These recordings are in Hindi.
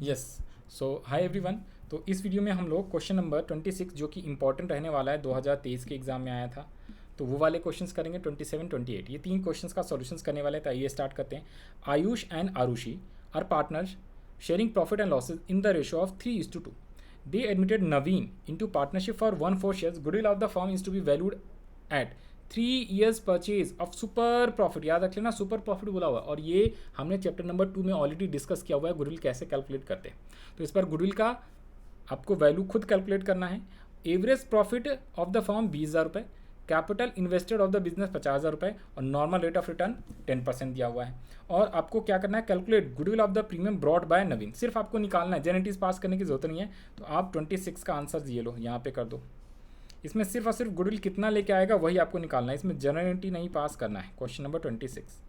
यस। सो हाय एवरीवन। तो इस वीडियो में हम लोग क्वेश्चन नंबर 26 जो कि इंपॉर्टेंट रहने वाला है, 2023 के एग्जाम में आया था, तो वो वाले क्वेश्चंस करेंगे। 27 28 ये तीन क्वेश्चंस का सॉल्यूशंस करने वाले हैं। तो आइए स्टार्ट करते हैं। Ayush and Arushi are partners sharing profit and losses in the ratio of 3:2. They admitted Naveen into partnership for 1/4 shares. Goodwill of the firm is to be valued at 3 years purchase of super profit. याद रख लेना, सुपर प्रॉफिट बोला हुआ, और ये हमने चैप्टर नंबर 2 में ऑलरेडी डिस्कस किया हुआ है, गुडविल कैसे कैलकुलेट करते हैं। तो इस पर गुडविल का आपको वैल्यू खुद कैलकुलेट करना है। Average profit of the firm 20,000 रुपये, capital invested of the business 50,000 रुपये, और नॉर्मल रेट ऑफ रिटर्न 10% दिया हुआ है। और आपको क्या करना है, calculate goodwill of the premium brought by Naveen. सिर्फ आपको निकालना है, जेनेटिस पास करने की जरूरत नहीं है। तो आप 26 का आंसर ये लो, यहाँ पे कर दो। इसमें सिर्फ और सिर्फ गुडविल कितना लेके आएगा वही आपको निकालना है, इसमें जनरलिटी नहीं पास करना है। Question number 26।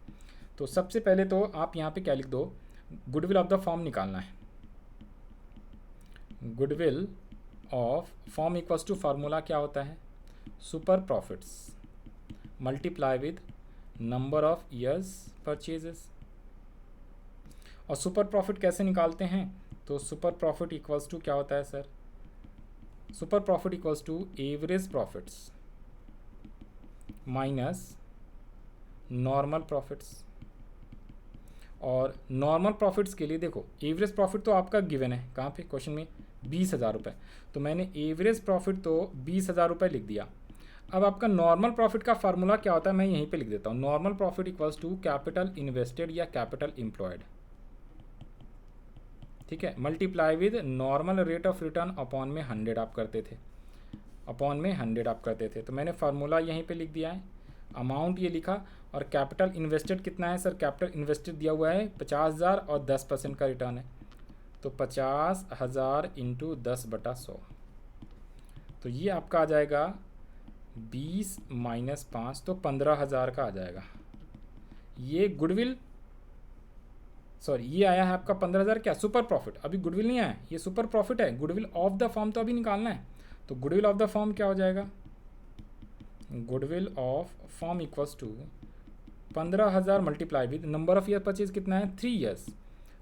तो सबसे पहले तो आप यहाँ पे क्या लिख दो, गुडविल ऑफ द फॉर्म निकालना है। Goodwill of form equals to formula क्या होता है, super profits multiply with number of years purchases. और सुपर प्रॉफिट कैसे निकालते हैं, तो सुपर प्रॉफिट इक्वल्स टू क्या होता है sir, super profit equals to average profits minus normal profits. और नॉर्मल प्रॉफिट्स के लिए देखो, एवरेज प्रॉफिट तो आपका गिवन है, कहाँ पे क्वेश्चन में 20,000 रुपये, तो मैंने एवरेज प्रॉफिट तो 20,000 रुपये लिख दिया। अब आपका नॉर्मल प्रॉफिट का फार्मूला क्या होता है, मैं यहीं पे लिख देता हूँ। Normal profit equals to capital invested या कैपिटल एम्प्लॉयड, ठीक है, multiply with normal rate of return upon में 100 आप करते थे, अपॉन में 100 आप करते थे। तो मैंने फार्मूला यहीं पे लिख दिया है, अमाउंट ये लिखा, और कैपिटल इन्वेस्टेड कितना है सर, कैपिटल इन्वेस्टेड दिया हुआ है 50,000 और 10% का रिटर्न है, तो 50,000 इंटू 10/100। तो ये आपका आ जाएगा 20 माइनस 5, तो 15,000 का आ जाएगा। ये गुडविल, सॉरी ये आया है आपका 15,000 क्या, सुपर प्रॉफिट। अभी गुडविल नहीं आया, ये सुपर प्रॉफिट है। गुडविल ऑफ द फॉर्म तो अभी निकालना है। तो गुडविल ऑफ द फॉर्म क्या हो जाएगा, goodwill of form equals to 15,000 multiply with number of year purchase कितना है, 3 ईयर्स,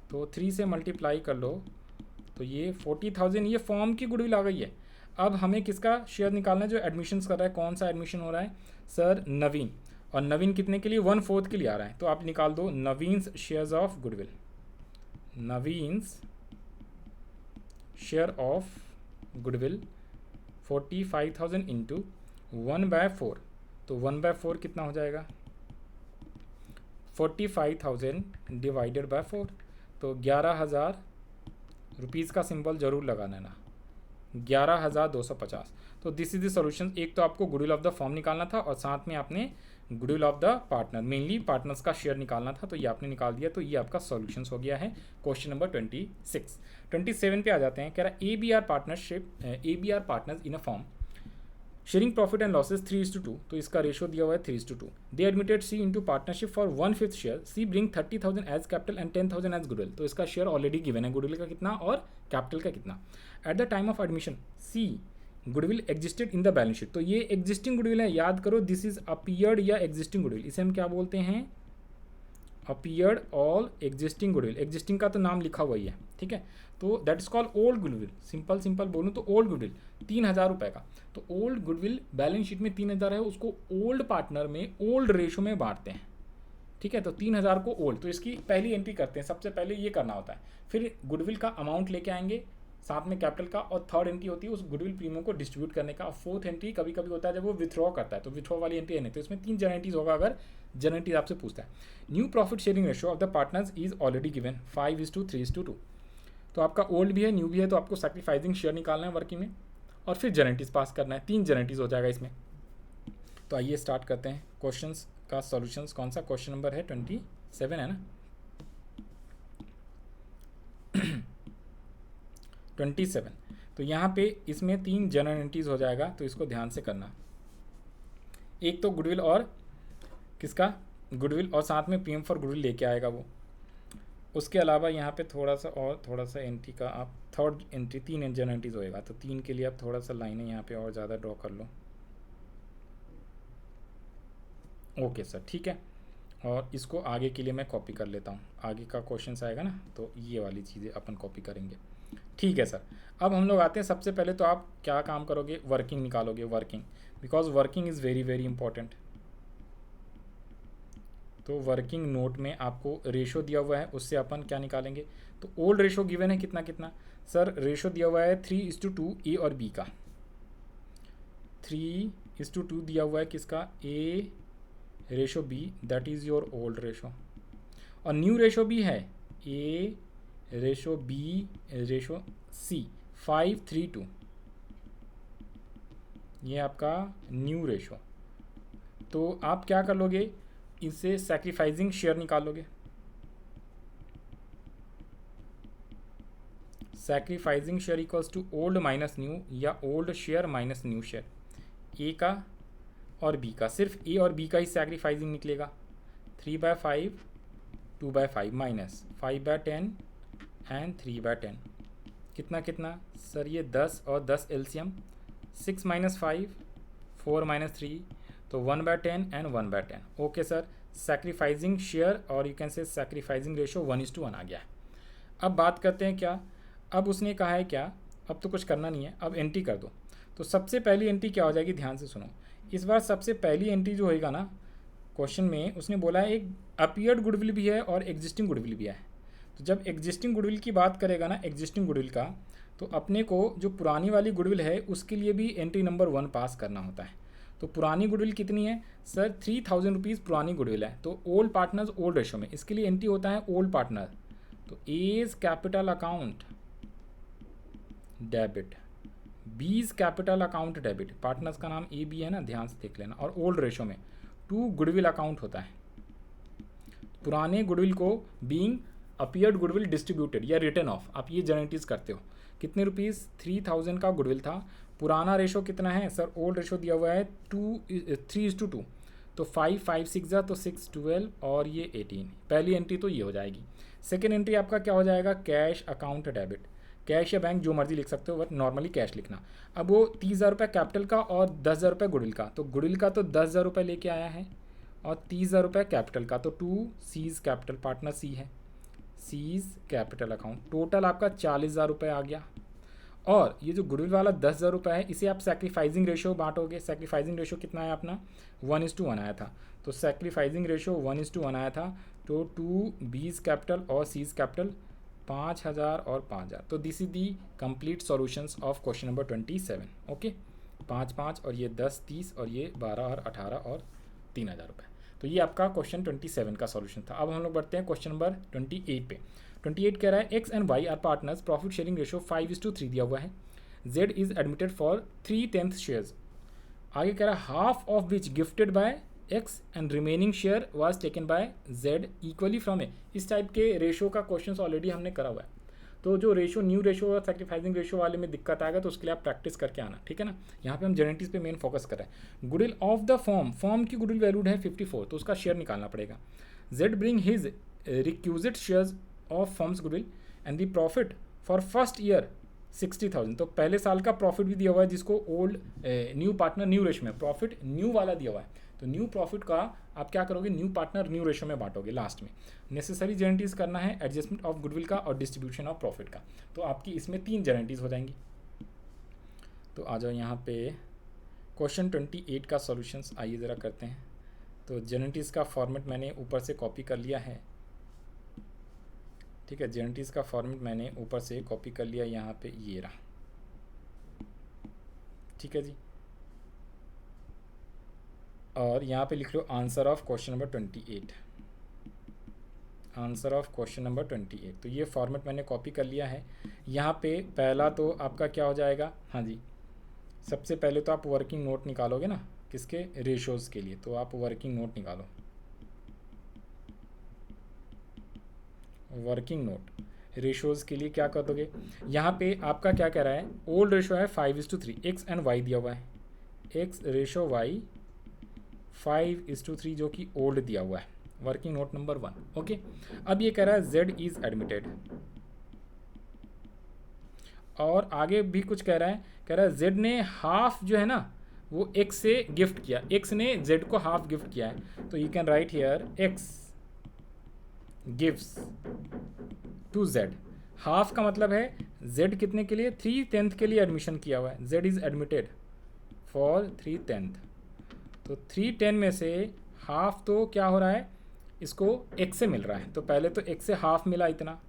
तो 3 से मल्टीप्लाई कर लो, तो ये 40,000 ये फॉर्म की गुडविल आ गई है। अब हमें किसका शेयर निकालना है, जो एडमिशन्स कर रहा है। कौन सा एडमिशन हो रहा है सर, नवीन। और नवीन कितने के लिए, 1/4 के लिए आ रहा है, तो आप निकाल दो Naveen's shares of goodwill. Naveen's share of goodwill 45,000 into 1/4, तो 1/4 कितना हो जाएगा, 45,000 डिवाइडेड बाय 4, तो 11,000 रुपीज़ का सिंबल जरूर लगाना ना, 11,250। तो दिस इज द सॉल्यूशन। एक तो आपको गुडविल ऑफ द फॉर्म निकालना था, और साथ में आपने goodwill of the partner, mainly partners का शेयर निकालना था, तो ये आपने निकाल दिया। तो ये आपका सॉल्यूशन हो गया है क्वेश्चन नंबर 26। 27 पे आ जाते हैं। कह रहा है ABR partnership, ABR partners in a firm sharing profit and losses 3:2, तो इसका रेशो दिया हुआ है 3:2। They admitted C into partnership for 1/5 share, C bring 30,000 as capital and 10,000 as goodwill. तो इसका शेयर ऑलरेडी गिवन है, गुडविल का कितना और कैपिटल का कितना। At the time of admission C goodwill existed in the balance sheet, तो ये एग्जिस्टिंग गुडविल है, याद करो, दिस इज अपीयर्ड या एग्जिस्टिंग गुडविल, इसे हम क्या बोलते हैं, appeared all existing goodwill. Existing का तो नाम लिखा हुआ ही है, ठीक है, तो that is called old goodwill. Simple simple बोलूँ तो ओल्ड गुडविल 3,000 रुपये का, तो ओल्ड गुडविल बैलेंस शीट में 3,000 है, उसको ओल्ड पार्टनर में ओल्ड रेशो में बांटते हैं, ठीक है। तो 3,000 को ओल्ड, तो इसकी पहली एंट्री करते हैं, सबसे पहले ये करना होता है। फिर गुडविल का अमाउंट लेके आएंगे, साथ में कैपिटल का, और थर्ड एंट्री होती है उस गुडविल प्रीमियम को डिस्ट्रीब्यूट करने का। और फोर्थ एंट्री कभी कभी होता है जब वो विथड्रॉ करता है, तो विथड्रॉ वाली एंट्री है नहीं, तो इसमें 3 जनरेंटीज होगा अगर जनरेंटीज आपसे पूछता है। New profit sharing ratio of the partners is already given 5:3:2। तो आपका ओल्ड भी है न्यू भी है, तो आपको सैक्रिफाइसिंग शेयर निकालना है वर्किंग में, और फिर जनरेंटीज पास करना है। 3 जनरेंटीज हो जाएगा इसमें। तो आइए स्टार्ट करते हैं क्वेश्चन का सॉल्यूशंस। कौन सा क्वेश्चन नंबर है, 27 है ना, 27। तो यहाँ पे इसमें 3 जनरल एंट्रीज हो जाएगा, तो इसको ध्यान से करना। एक तो गुडविल और किसका, गुडविल और साथ में प्रीमियम फॉर गुडविल लेके आएगा वो। उसके अलावा यहाँ पे थोड़ा सा एंट्री का आप थर्ड एंट्री, 3 जनरल एंट्रीज होएगा, तो 3 के लिए आप थोड़ा सा लाइनें यहाँ पे और ज़्यादा ड्रॉ कर लो। ओके सर, ठीक है। और इसको आगे के लिए मैं कॉपी कर लेता हूँ, आगे का क्वेश्चन आएगा ना तो ये वाली चीज़ें अपन कॉपी करेंगे। ठीक है सर। अब हम लोग आते हैं, सबसे पहले तो आप क्या काम करोगे, वर्किंग निकालोगे, working, because working is very very important. तो वर्किंग नोट में आपको रेशो दिया हुआ है, उससे अपन क्या निकालेंगे, तो ओल्ड रेशो गिवन है कितना कितना, सर रेशो दिया हुआ है 3:2 ए और बी का, 3:2 दिया हुआ है किसका, A ratio B, that is your old ratio. और न्यू रेशो भी है, A ratio B ratio C, 5:3:2, ये आपका न्यू रेशो। तो आप क्या कर लोगे, इससे सैक्रिफाइसिंग शेयर निकालोगे, sacrificing share equals to old minus new या old share minus new share, A का और बी का, सिर्फ ए और बी का ही सैक्रिफाइसिंग निकलेगा, 3/5, 2/5 माइनस 5/10 एंड 3/10, कितना कितना सर, ये 10 और 10 एलसीएम, 6 - 5, 4 - 3, तो 1/10 and 1/10। Okay sir, sacrificing share और you can say sacrificing ratio 1:1 आ गया। अब बात करते हैं क्या, अब उसने कहा है क्या, अब तो कुछ करना नहीं है, अब एंट्री कर दो। तो सबसे पहली एंट्री क्या हो जाएगी, ध्यान से सुनो, इस बार सबसे पहली एंट्री जो होएगा ना क्वेश्चन में, उसने बोला है एक अपीयर्ड गुडविल भी है और एग्जिस्टिंग गुडविल भी है। तो जब एग्जिस्टिंग गुडविल की बात करेगा ना, एग्जिस्टिंग गुडविल का, तो अपने को जो पुरानी वाली गुडविल है उसके लिए भी एंट्री नंबर 1 पास करना होता है। तो पुरानी गुडविल कितनी है सर, 3000 रुपीज़ पुरानी गुडविल है, तो ओल्ड पार्टनर्स ओल्ड रेशो में, इसके लिए एंट्री होता है ओल्ड पार्टनर, तो एज कैपिटल अकाउंट डेबिट, बीज कैपिटल अकाउंट डेबिट, पार्टनर्स का नाम ए बी है ना, ध्यान से देख लेना, और ओल्ड रेशो में 2 गुडविल अकाउंट होता है। पुराने गुडविल को बीइंग अपीयर्ड गुडविल डिस्ट्रीब्यूटेड या रिटर्न ऑफ, आप ये जनरेटिव करते हो, कितने रुपीज़, 3000 का गुडविल था, पुराना रेशो कितना है सर, ओल्ड रेशो दिया हुआ है 3:2, तो 5 5 6 जा तो 6 12 और ये 18, पहली एंट्री तो ये हो जाएगी। सेकेंड एंट्री आपका क्या हो जाएगा, कैश अकाउंट डेबिट, कैश या बैंक जो मर्जी लिख सकते हो, बट नॉर्मली कैश लिखना। अब वो 30,000 रुपये कैपिटल का और 10,000 रुपये गुडविल का, तो गुडविल का तो 10,000 रुपये लेके आया है और 30,000 रुपये कैपिटल का, तो 2 सीज कैपिटल, पार्टनर सी है, सीज कैपिटल अकाउंट, टोटल आपका 40,000 रुपये आ गया। और ये जो गुडविल वाला 10,000 रुपये है, इसे आप सैक्रिफाइसिंग रेशो बांटोगे, सैक्रिफाइसिंग रेशो कितना है अपना, 1:1 आया था, तो सैक्रिफाइसिंग रेशो 1:1 आया था, तो 2 बीज कैपिटल और सीज कैपिटल 5,000 और 5,000, तो this is the complete solutions of question number 27। Okay, 5 5 और ये 10 30 और ये 12 और 18 और 3,000 रुपये, तो ये आपका क्वेश्चन 27 का सॉल्यूशन था। अब हम लोग बढ़ते हैं क्वेश्चन नंबर 28 पे। 28 कह रहा है X and Y are partners, profit sharing ratio 5:3 दिया हुआ है, Z is admitted for 3/10 shares, आगे कह रहा है half of which gifted by X and remaining share was taken by Z equally from A. इस टाइप के रेशो का क्वेश्चन ऑलरेडी हमने करा हुआ है, तो जो रेशो न्यू रेशो और सैक्रिफाइसिंग रेशो वाले में दिक्कत आएगा तो उसके लिए आप प्रैक्टिस करके आना, ठीक है ना। यहाँ पे हम जेनेटिक्स पे मेन फोकस कर रहे हैं। गुडविल ऑफ द फॉर्म की गुडविल वैल्यूड है 54, तो उसका शेयर निकालना पड़ेगा। Z bring his requisite shares of firm's goodwill and the profit for first year 60,000, तो पहले साल का प्रॉफिट भी दिया हुआ है, जिसको old new partner new ratio में, प्रॉफिट न्यू वाला दिया हुआ है, तो न्यू प्रॉफिट का आप क्या करोगे, न्यू पार्टनर न्यू रेशो में बांटोगे लास्ट में। नेसेसरी जेनेटिव करना है एडजस्टमेंट ऑफ गुडविल का और डिस्ट्रीब्यूशन ऑफ प्रॉफिट का, तो आपकी इसमें 3 जेनेटिव हो जाएंगी। तो आ जाओ यहाँ पे क्वेश्चन 28 का सॉल्यूशंस आइए ज़रा करते हैं। तो जेनेटिव का फॉर्मेट मैंने ऊपर से कॉपी कर लिया है, ठीक है, जेनेटिव का फॉर्मेट मैंने ऊपर से कॉपी कर लिया, यहाँ पे ये रहा, ठीक है जी। और यहाँ पे लिख लो answer of question number 28, answer of question number 28। तो ये फॉर्मेट मैंने कॉपी कर लिया है। यहाँ पे पहला तो आपका क्या हो जाएगा, हाँ जी, सबसे पहले तो आप वर्किंग नोट निकालोगे ना, किसके, रेशोज़ के लिए, तो आप वर्किंग नोट निकालो, वर्किंग नोट रेशोज़ के लिए क्या कर दोगे। यहाँ पे आपका क्या कह रहा है, ओल्ड रेशो है 5:3, एक्स एंड वाई दिया हुआ है, एक्स रेशो वाई 5:3 जो कि ओल्ड दिया हुआ है, वर्किंग नोट नंबर 1। ओके, अब ये कह रहा है जेड इज एडमिटेड, और आगे भी कुछ कह रहा है जेड ने हाफ जो है ना वो एक्स से गिफ्ट किया, एक्स ने जेड को हाफ गिफ्ट किया है, तो you can write here X gives to Z. Half का मतलब है जेड कितने के लिए, 3/10 के लिए एडमिशन किया हुआ है, जेड इज़ एडमिटेड फॉर 3/10। तो 3/10 में से हाफ तो क्या हो रहा है, इसको एक्स से मिल रहा है, तो पहले तो एक्स से हाफ मिला इतना,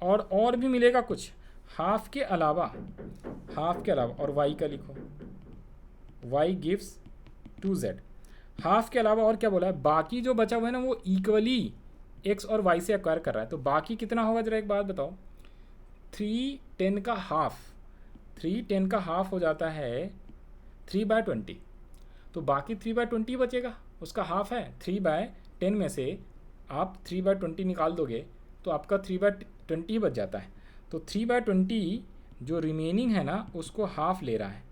और भी मिलेगा कुछ हाफ के अलावा, और वाई का लिखो, Y gives to Z. Half के अलावा और क्या बोला है, बाकी जो बचा हुआ है ना वो इक्वली एक्स और वाई से एक्वायर कर रहा है, तो बाकी कितना होगा जरा एक बात बताओ। 3/10 का हाफ, 3/10 का हाफ हो जाता है 3/20, तो बाकी 3/20 बचेगा, उसका हाफ है 3/10 में से आप 3/20 निकाल दोगे तो आपका 3/20 बच जाता है। तो 3/20 जो रिमेनिंग है ना उसको हाफ ले रहा है,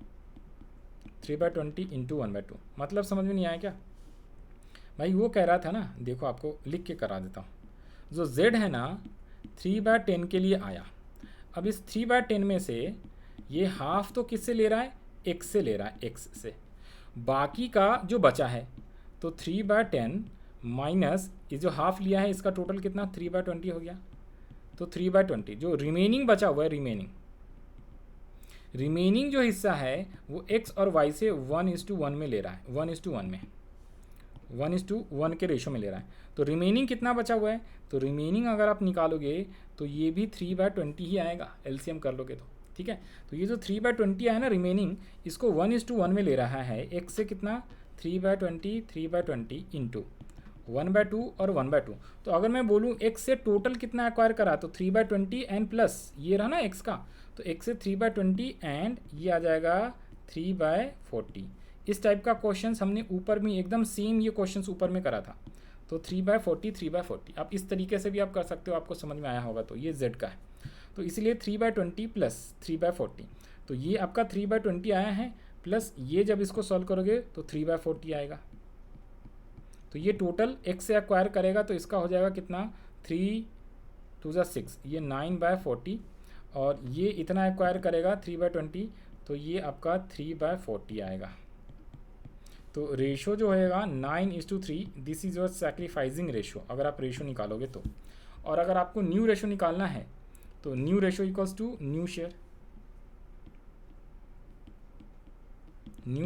3/20 इंटू 1/2। मतलब समझ में नहीं आया क्या भाई, वो कह रहा था ना, देखो आपको लिख के करा देता हूँ, जो z है ना 3/10 के लिए आया, अब इस 3/10 में से ये हाफ तो किससे ले रहा है, x से ले रहा है, x से, बाकी का जो बचा है तो 3/10 माइनस ये जो हाफ लिया है इसका टोटल कितना 3/20 हो गया, तो 3/20 जो रिमेनिंग बचा हुआ है, रिमेनिंग जो हिस्सा है वो x और y से 1:1 में ले रहा है, 1:1 में, 1:1 के रेशो में ले रहा है। तो रिमेनिंग कितना बचा हुआ है, तो रिमेनिंग अगर आप निकालोगे तो ये भी 3/20 ही आएगा, एलसीएम कर लोगे तो, ठीक है। तो ये जो 3/20 आया ना रिमेनिंग, इसको 1:1 में ले रहा है, एक्स से कितना 3/20 इंटू 1/2 और 1/2। तो अगर मैं बोलूँ एक्स से टोटल कितना एक्वायर करा, तो 3/20 एंड प्लस ये रहा ना एक्स का, तो एक्स से 3/20 एंड ये आ जाएगा 3/40। इस टाइप का क्वेश्चन हमने ऊपर में एकदम सेम ये क्वेश्चन ऊपर में करा था, तो 3/40 आप इस तरीके से भी आप कर सकते हो, आपको समझ में आया होगा। तो ये z का है, तो इसलिए 3/20 प्लस 3/40, तो ये आपका 3/20 आया है, प्लस ये जब इसको सॉल्व करोगे तो 3/40 आएगा। तो ये टोटल x से एक्वायर करेगा तो इसका हो जाएगा कितना 3×2=6, ये 9/40, और ये इतना एक्वायर करेगा 3/20, तो ये आपका 3/40 आएगा। तो रेशो जो होएगा 9:3, this is your sacrificing ratio, अगर आप रेशो निकालोगे तो। और अगर आपको न्यू रेशो निकालना है तो new ratio equals to new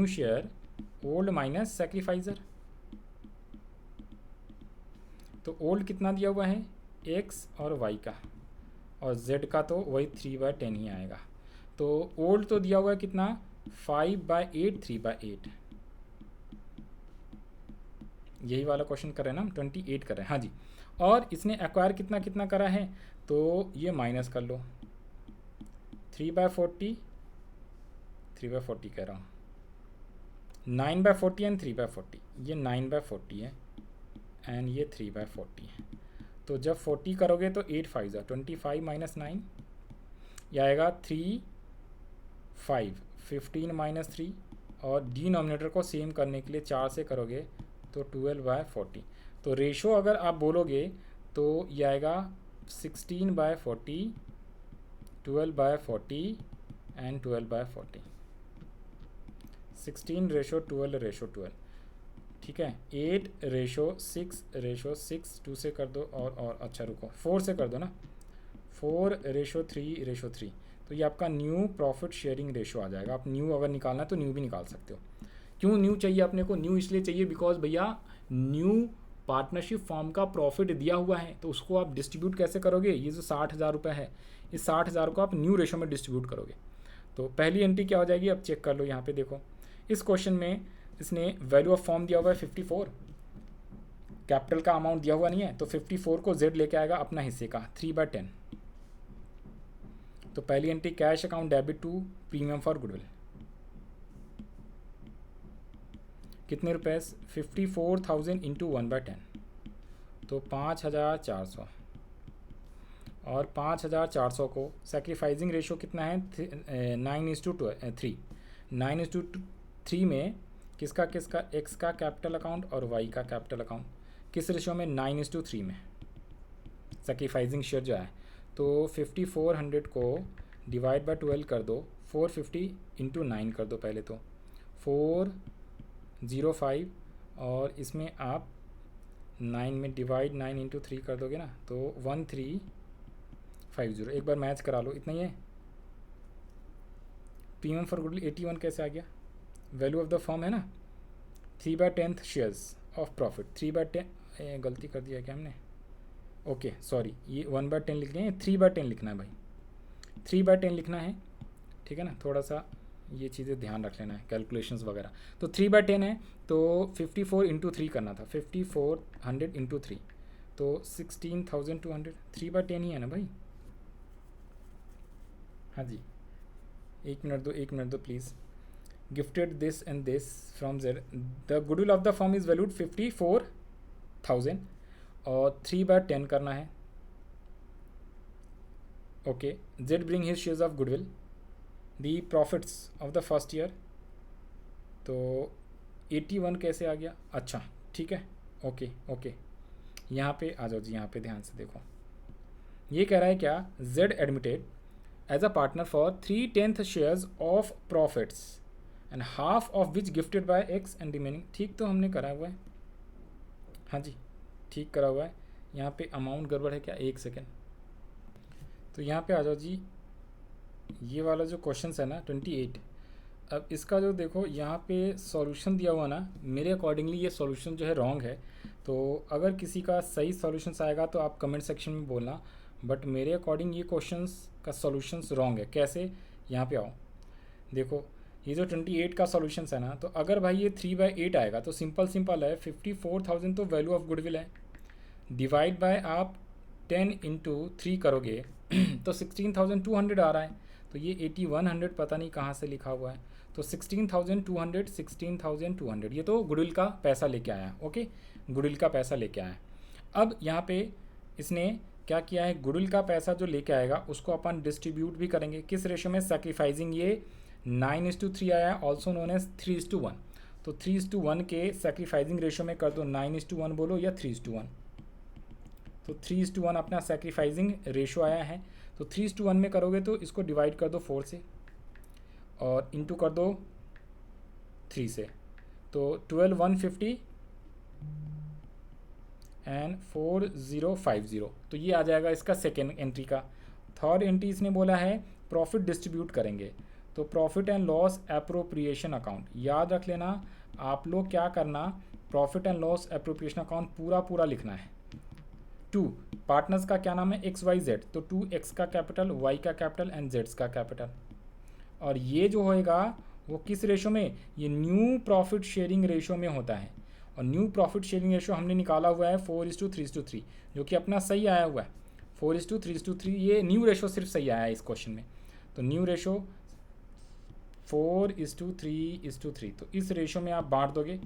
share old minus sacrificer. तो ओल्ड कितना दिया हुआ है x और y का, और z का तो वही 3/10 ही आएगा। तो ओल्ड तो दिया हुआ है कितना 5/8, 3/8, यही वाला क्वेश्चन कर रहे हैं ना हम, 28 कर रहे हैं, हाँ जी। और इसने एक्वायर कितना कितना करा है, तो ये माइनस कर लो, 3/40 कह रहा हूँ, 9/40 एंड 3/40, ये 9/40 है एंड ये 3/40 है। तो जब 40 करोगे तो 8×5 25 माइनस 9, यह आएगा 3, 5, 15 माइनस 3, और डिनोमिनेटर को सेम करने के लिए 4 से करोगे तो 12/40। तो रेशो अगर आप बोलोगे तो ये आएगा 16/40, 12/40 एंड 12/40, 16:12:12, ठीक है। 8:6:6, 2 से कर दो, और अच्छा रुको 4 से कर दो ना, 4:3:3, तो ये आपका न्यू प्रॉफिट शेयरिंग रेशो आ जाएगा। आप न्यू अगर निकालना है तो न्यू भी निकाल सकते हो। क्यों न्यू चाहिए अपने को, न्यू इसलिए चाहिए बिकॉज भैया न्यू पार्टनरशिप फॉर्म का प्रॉफिट दिया हुआ है, तो उसको आप डिस्ट्रीब्यूट कैसे करोगे, ये जो 60,000 रुपये है, इस 60,000 को आप न्यू रेशो में डिस्ट्रीब्यूट करोगे। तो पहली एंट्री क्या हो जाएगी, अब चेक कर लो यहाँ पे देखो, इस क्वेश्चन में इसने वैल्यू ऑफ फॉर्म दिया हुआ है 54, कैपिटल का अमाउंट दिया हुआ नहीं है, तो 54 को z लेके आएगा अपना हिस्से का 3/10। तो पहली entry cash account debit to premium for goodwill, कितने रुपए 54,000 इंटू 1/10, तो 5,400, और 5,400 को सैक्रिफाइसिंग रेशो कितना है 9:3, 9:3 में किसका x का कैपिटल अकाउंट और y का कैपिटल अकाउंट, किस रेशो में 9:3 में सैक्रिफाइसिंग शेयर जो है। तो 5400 को डिवाइड बाय 12 कर दो, 450 इंटू 9 कर दो पहले, तो 405 और इसमें आप 9 में डिवाइड 9 इंटू 3 कर दोगे ना तो 1350। एक बार मैच करा लो, इतना ही है। प्रीमियम फॉर गुडविल 81 कैसे आ गया? वैल्यू ऑफ द फर्म है ना 3/10 शेयर्स ऑफ प्रॉफिट। 3/10 गलती कर दिया क्या हमने? ओके सॉरी, ये 1/10 लिख रहे हैं, 3/10 लिखना है भाई, 3/10 लिखना है, ठीक है ना। थोड़ा सा ये चीज़ें ध्यान रख लेना है, कैलकुलेशंस वगैरह। तो 3/10 है तो 54 इंटू 3 करना था, 5400 इंटू 3 तो 16,200। 3/10 ही है ना भाई? हाँ जी, एक मिनट दो please. Gifted this and this from Z, the goodwill of the firm is valued 54,000 और 3/10 करना है। Okay, Z bring his shares of goodwill the profits of the first year, तो 81 कैसे आ गया? अच्छा ठीक है, ओके ओके, यहाँ पे आ जाओ जी, यहाँ पे ध्यान से देखो। ये कह रहा है क्या? Z admitted as a partner for 3/10 shares of profits and half of which gifted by X and remaining. ठीक तो हमने करा हुआ है, हाँ जी ठीक करा हुआ है। यहाँ पे अमाउंट गड़बड़ है क्या? एक सेकेंड, तो यहाँ पे आ जाओ जी। ये वाला जो क्वेश्चन है ना 28, अब इसका जो देखो यहाँ पे सॉल्यूशन दिया हुआ ना, मेरे अकॉर्डिंगली ये सॉल्यूशन जो है रॉन्ग है। तो अगर किसी का सही सॉल्यूशन आएगा तो आप कमेंट सेक्शन में बोलना, बट मेरे अकॉर्डिंग ये क्वेश्चंस का सॉल्यूशंस रॉन्ग है। कैसे? यहाँ पे आओ, देखो ये जो 28 का सॉल्यूशंस है ना, तो अगर भाई ये 3/8 आएगा तो सिंपल है, 54,000 तो वैल्यू ऑफ गुडविल है, डिवाइड बाय आप 10 इंटू 3 करोगे तो 16,200 आ रहा है। तो ये 8100 पता नहीं कहाँ से लिखा हुआ है, तो 16,200 ये तो गुडविल का पैसा लेके आया। ओके, गुडविल का पैसा लेके आया। अब यहाँ पे इसने क्या किया है? गुडविल का पैसा जो लेके आएगा उसको अपन डिस्ट्रीब्यूट भी करेंगे। किस रेशो में? सैक्रिफाइजिंग। ये 9:3 आया, ऑल्सो नोन एज 3:1। तो 3:1 के सैक्रिफाइजिंग रेशो में कर दो, 9:1 बोलो या 3:1। तो 3:1 अपना सैक्रिफाइजिंग रेशो आया है। तो 3:1 में करोगे तो इसको डिवाइड कर दो 4 से और इंटू कर दो 3 से, तो 12,150 एंड 4050। तो ये आ जाएगा इसका सेकेंड एंट्री का। थर्ड एंट्री इसने बोला है प्रॉफिट डिस्ट्रीब्यूट करेंगे, तो profit and loss appropriation account. याद रख लेना आप लोग क्या करना, profit and loss appropriation account पूरा लिखना है। 2 पार्टनर्स का क्या नाम है? XYZ, तो 2x का कैपिटल, y का कैपिटल एंड z का कैपिटल। और ये जो होएगा वो किस रेशो में? ये न्यू प्रॉफिट शेयरिंग रेशो में होता है। और न्यू प्रॉफिट शेयरिंग रेशो हमने निकाला हुआ है 4:3:3, जो कि अपना सही आया हुआ है 4:3:3। ये न्यू रेशो सिर्फ सही आया है इस क्वेश्चन में। तो न्यू रेशो 4:3:3, तो इस रेशो में आप बांट दोगे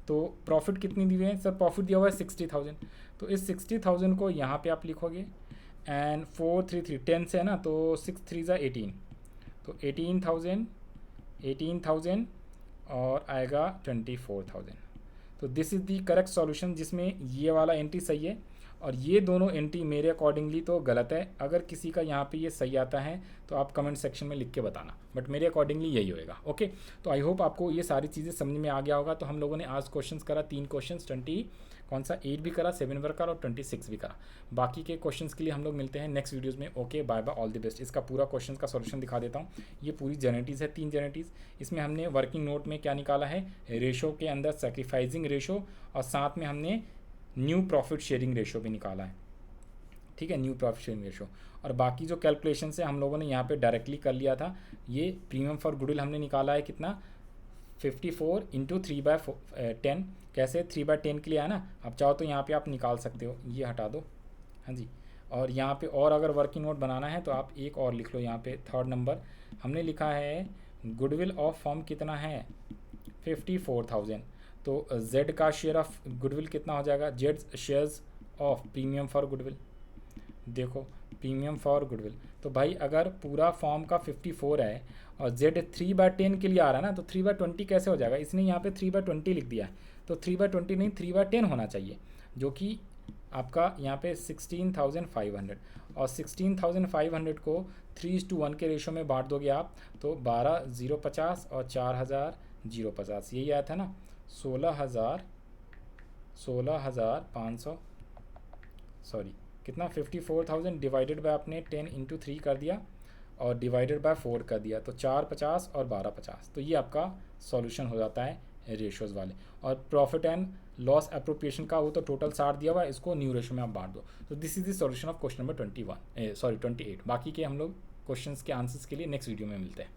तो प्रॉफिट कितनी दी हुई है? सर प्रॉफिट दिया हुआ है 60,000, तो इस 60,000 को यहाँ पे आप लिखोगे एंड 433 10 से है ना, तो 6 3 18, तो 18,000 और आएगा 24,000। तो this is the correct solution, जिसमें ये वाला एंट्री सही है और ये दोनों एंट्री मेरे अकॉर्डिंगली तो गलत है। अगर किसी का यहाँ पे ये सही आता है तो आप कमेंट सेक्शन में लिख के बताना, बट मेरे अकॉर्डिंगली यही होएगा। ओके, तो आई होप आपको ये सारी चीज़ें समझ में आ गया होगा। तो हम लोगों ने आज क्वेश्चंस करा 3 क्वेश्चंस, 8 भी करा, 7 भी करा और 26 भी करा। बाकी के क्वेश्चंस के लिए हम लोग मिलते हैं नेक्स्ट वीडियोज़ में। Okay, bye bye, all the best. इसका पूरा क्वेश्चन का सॉल्यूशन दिखा देता हूँ। ये पूरी जेनेटिज़ है, 3 जेनेटिज़। इसमें हमने वर्किंग नोट में क्या निकाला है? रेशो के अंदर सैक्रिफाइजिंग रेशो और साथ में हमने न्यू प्रॉफिट शेयरिंग रेशो भी निकाला है। ठीक है, न्यू प्रॉफिट शेयरिंग रेशो। और बाकी जो कैलकुलेशन है हम लोगों ने यहाँ पे डायरेक्टली कर लिया था। ये प्रीमियम फॉर गुडविल हमने निकाला है कितना? 54 इंटू 3/10। कैसे? 3/10 के लिए है ना। आप चाहो तो यहाँ पे आप निकाल सकते हो, ये हटा दो, हाँ जी। और यहाँ पे और अगर वर्किंग नोट बनाना है तो आप एक और लिख लो। यहाँ पे 3rd नंबर हमने लिखा है गुडविल ऑफ फर्म कितना है? 54,000। तो Z का शेयर ऑफ गुडविल कितना हो जाएगा? Z shares of premium for goodwill. देखो प्रीमियम फॉर गुडविल, तो भाई अगर पूरा फॉर्म का 54 है और Z 3/10 के लिए आ रहा है ना, तो 3/20 कैसे हो जाएगा? इसने यहाँ पे 3/20 लिख दिया है, तो 3/20 नहीं 3/10 होना चाहिए, जो कि आपका यहाँ पे 16,500। और 16,500 को 3:1 के रेशो में बांट दोगे आप, तो 12,050 और 4,000 050, यही आया था ना। 16,500 सॉरी कितना 54,000 डिवाइडेड बाय आपने 10 इंटू 3 कर दिया और डिवाइडेड बाय 4 कर दिया, तो 450 और 1250, तो ये आपका सॉल्यूशन हो जाता है रेशियोज़ वाले। और प्रॉफिट एंड लॉस अप्रोप्रिएशन का वो तो टोटल 60 दिया हुआ है, इसको न्यू रेशियो में आप बांट दो। तो this is the solution of question number 28। बाकी के हम लोग क्वेश्चंस के आंसर्स के लिए नेक्स्ट वीडियो में मिलते हैं।